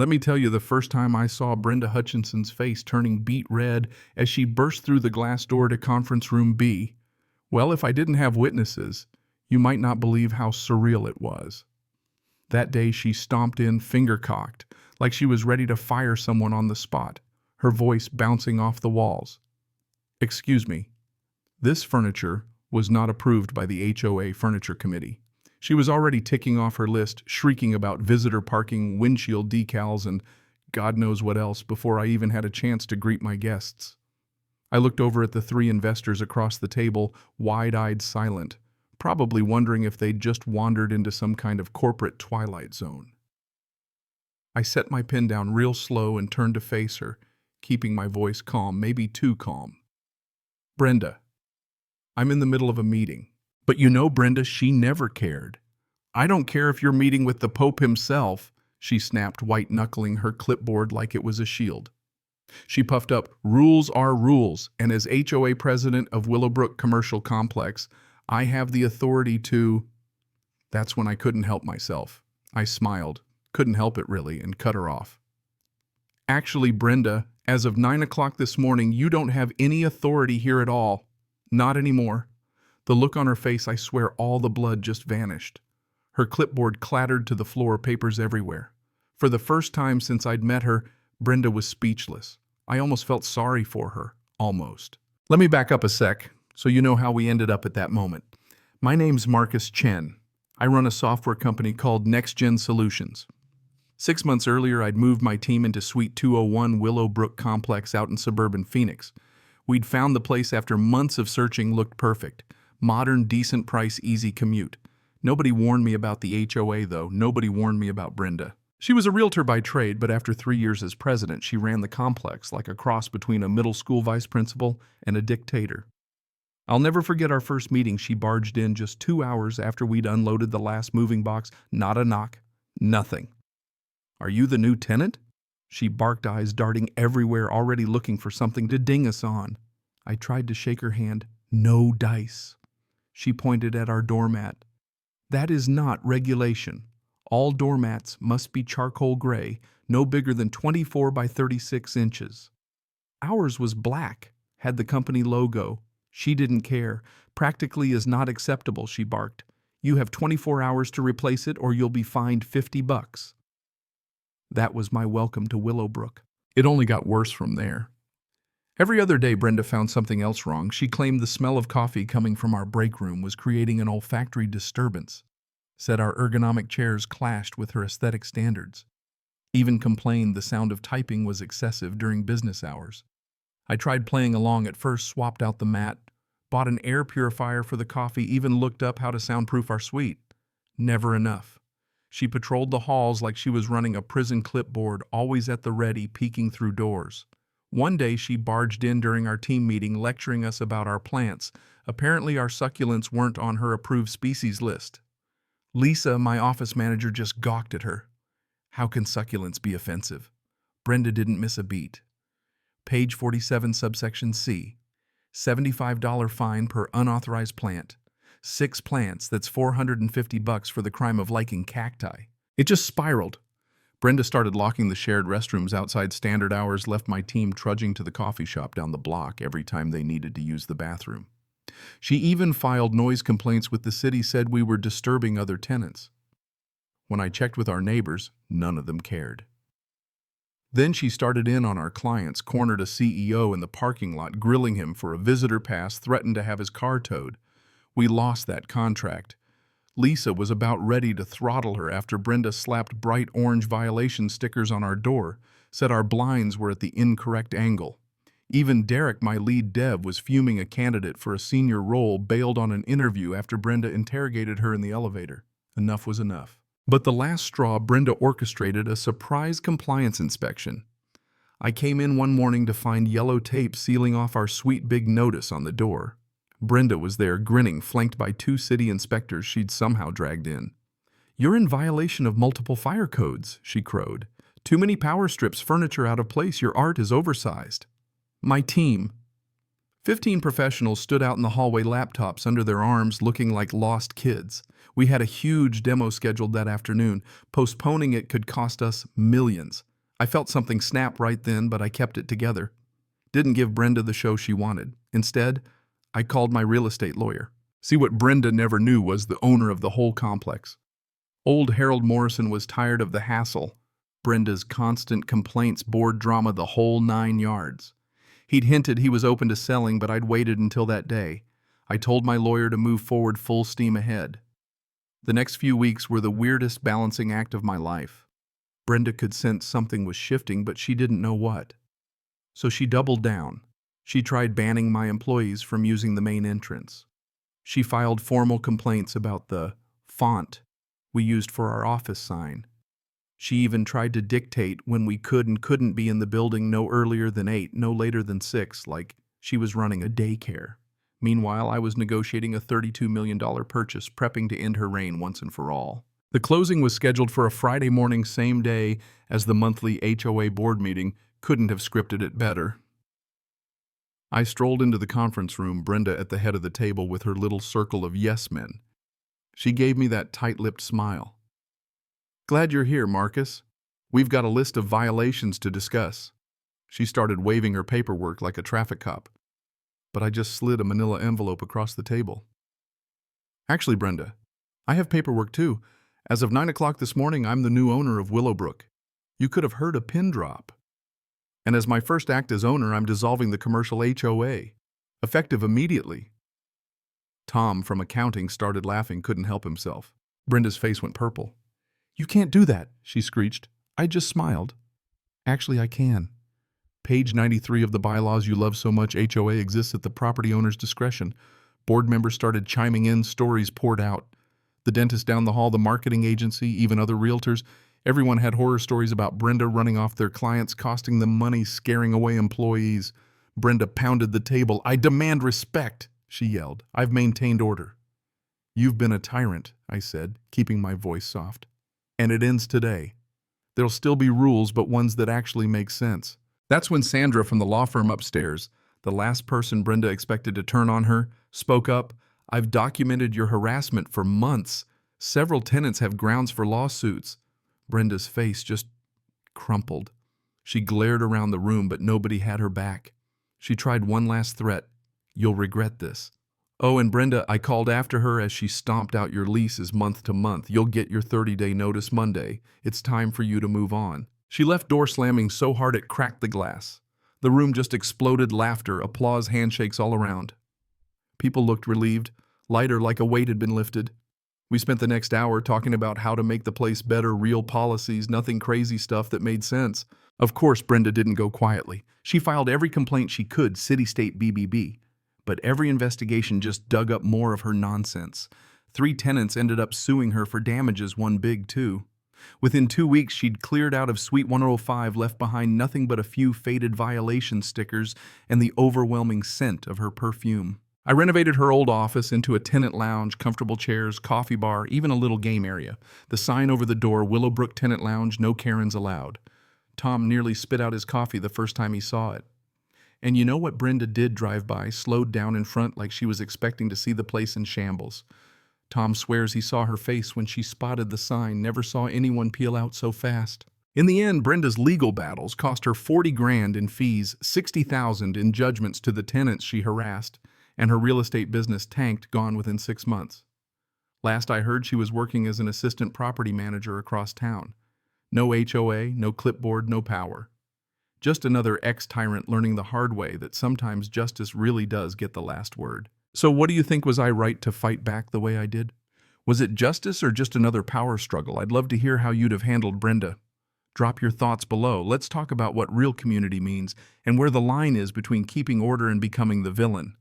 Let me tell you, the first time I saw Brenda Hutchinson's face turning beet red as she burst through the glass door to conference room B, well, if I didn't have witnesses, you might not believe how surreal it was. That day she stomped in, finger cocked, like she was ready to fire someone on the spot, her voice bouncing off the walls. "Excuse me, this furniture was not approved by the HOA Furniture Committee." She was already ticking off her list, shrieking about visitor parking, windshield decals, and God knows what else before I even had a chance to greet my guests. I looked over at the three investors across the table, wide-eyed, silent, probably wondering if they'd just wandered into some kind of corporate twilight zone. I set my pen down real slow and turned to face her, keeping my voice calm, maybe too calm. "Brenda, I'm in the middle of a meeting. But you know, Brenda, she never cared. I don't care if you're meeting with the Pope himself," she snapped, white-knuckling her clipboard like it was a shield. She puffed up, "Rules are rules, and as HOA president of Willowbrook Commercial Complex, I have the authority to—" That's when I couldn't help myself. I smiled, couldn't help it really, and cut her off. "Actually, Brenda, as of 9 o'clock this morning, you don't have any authority here at all. Not anymore." The look on her face, I swear all the blood just vanished. Her clipboard clattered to the floor, papers everywhere. For the first time since I'd met her, Brenda was speechless. I almost felt sorry for her. Almost. Let me back up a sec, so you know how we ended up at that moment. My name's Marcus Chen. I run a software company called Next Gen Solutions. 6 months earlier, I'd moved my team into Suite 201 Willowbrook Complex out in suburban Phoenix. We'd found the place after months of searching, looked perfect. Modern, decent price, easy commute. Nobody warned me about the HOA, though. Nobody warned me about Brenda. She was a realtor by trade, but after 3 years as president, she ran the complex like a cross between a middle school vice principal and a dictator. I'll never forget our first meeting. She barged in just 2 hours after we'd unloaded the last moving box. Not a knock. Nothing. "Are you the new tenant?" She barked, eyes darting everywhere, already looking for something to ding us on. I tried to shake her hand. "No dice." She pointed at our doormat. "That is not regulation. All doormats must be charcoal gray, no bigger than 24 by 36 inches. Ours was black, had the company logo. She didn't care. Practically is not acceptable," she barked. "You have 24 hours to replace it or you'll be fined $50. That was my welcome to Willowbrook. It only got worse from there. Every other day, Brenda found something else wrong. She claimed the smell of coffee coming from our break room was creating an olfactory disturbance. Said our ergonomic chairs clashed with her aesthetic standards. Even complained the sound of typing was excessive during business hours. I tried playing along at first, swapped out the mat, bought an air purifier for the coffee, even looked up how to soundproof our suite. Never enough. She patrolled the halls like she was running a prison clipboard, always at the ready, peeking through doors. One day she barged in during our team meeting, lecturing us about our plants. Apparently our succulents weren't on her approved species list. Lisa, my office manager, just gawked at her. How can succulents be offensive? Brenda didn't miss a beat. Page 47, subsection C. $75 fine per unauthorized plant. 6 plants, that's $450 for the crime of liking cacti. It just spiraled. Brenda started locking the shared restrooms outside standard hours, left my team trudging to the coffee shop down the block every time they needed to use the bathroom. She even filed noise complaints with the city, said we were disturbing other tenants. When I checked with our neighbors, none of them cared. Then she started in on our clients, cornered a CEO in the parking lot, grilling him for a visitor pass, threatened to have his car towed. We lost that contract. Lisa was about ready to throttle her after Brenda slapped bright orange violation stickers on our door, said our blinds were at the incorrect angle. Even Derek, my lead dev, was fuming. A candidate for a senior role bailed on an interview after Brenda interrogated her in the elevator. Enough was enough. But the last straw, Brenda orchestrated a surprise compliance inspection. I came in one morning to find yellow tape sealing off our sweet big notice on the door. Brenda was there, grinning, flanked by 2 city inspectors she'd somehow dragged in. "You're in violation of multiple fire codes," she crowed. "Too many power strips, furniture out of place, your art is oversized." My team, 15 professionals, stood out in the hallway, laptops under their arms, looking like lost kids. We had a huge demo scheduled that afternoon. Postponing it could cost us millions. I felt something snap right then, but I kept it together. Didn't give Brenda the show she wanted. Instead, I called my real estate lawyer. See, what Brenda never knew was the owner of the whole complex. Old Harold Morrison was tired of the hassle. Brenda's constant complaints, board drama, the whole 9 yards. He'd hinted he was open to selling, but I'd waited until that day. I told my lawyer to move forward full steam ahead. The next few weeks were the weirdest balancing act of my life. Brenda could sense something was shifting, but she didn't know what. So she doubled down. She tried banning my employees from using the main entrance. She filed formal complaints about the font we used for our office sign. She even tried to dictate when we could and couldn't be in the building, no earlier than 8, no later than 6, like she was running a daycare. Meanwhile, I was negotiating a $32 million purchase, prepping to end her reign once and for all. The closing was scheduled for a Friday morning, same day as the monthly HOA board meeting. Couldn't have scripted it better. I strolled into the conference room, Brenda at the head of the table with her little circle of yes men. She gave me that tight-lipped smile. "Glad you're here, Marcus. We've got a list of violations to discuss." She started waving her paperwork like a traffic cop, but I just slid a manila envelope across the table. "Actually, Brenda, I have paperwork too. As of 9 o'clock this morning, I'm the new owner of Willowbrook. You could have heard a pin drop. And as my first act as owner, I'm dissolving the commercial HOA, effective immediately." Tom from accounting started laughing, couldn't help himself. Brenda's face went purple. "You can't do that," she screeched. I just smiled. "Actually, I can. Page 93 of the bylaws you love so much, HOA exists at the property owner's discretion." Board members started chiming in, stories poured out. The dentist down the hall, the marketing agency, even other realtors. Everyone had horror stories about Brenda running off their clients, costing them money, scaring away employees. Brenda pounded the table. "I demand respect," she yelled. "I've maintained order." "You've been a tyrant," I said, keeping my voice soft. "And it ends today. There'll still be rules, but ones that actually make sense." That's when Sandra from the law firm upstairs, the last person Brenda expected to turn on her, spoke up. "I've documented your harassment for months. Several tenants have grounds for lawsuits." Brenda's face just crumpled. She glared around the room, but nobody had her back. She tried one last threat. "You'll regret this." "Oh, and Brenda," I called after her as she stomped out, "your lease is month to month. You'll get your 30-day notice Monday. It's time for you to move on." She left, door slamming so hard it cracked the glass. The room just exploded, laughter, applause, handshakes all around. People looked relieved, lighter, like a weight had been lifted. We spent the next hour talking about how to make the place better, real policies, nothing crazy stuff that made sense. Of course, Brenda didn't go quietly. She filed every complaint she could, city, state, BBB. But every investigation just dug up more of her nonsense. 3 tenants ended up suing her for damages, one big too. Within 2 weeks, she'd cleared out of Suite 105, left behind nothing but a few faded violation stickers and the overwhelming scent of her perfume. I renovated her old office into a tenant lounge, comfortable chairs, coffee bar, even a little game area. The sign over the door, "Willowbrook Tenant Lounge, no Karens allowed." Tom nearly spit out his coffee the first time he saw it. And you know what Brenda did drive by, slowed down in front like she was expecting to see the place in shambles. Tom swears he saw her face when she spotted the sign, never saw anyone peel out so fast. In the end, Brenda's legal battles cost her $40,000 in fees, $60,000 in judgments to the tenants she harassed, and her real estate business tanked, gone within 6 months. Last I heard, she was working as an assistant property manager across town. No HOA, no clipboard, no power. Just another ex-tyrant learning the hard way that sometimes justice really does get the last word. So what do you think? Was I right to fight back the way I did? Was it justice or just another power struggle? I'd love to hear how you'd have handled Brenda. Drop your thoughts below. Let's talk about what real community means and where the line is between keeping order and becoming the villain.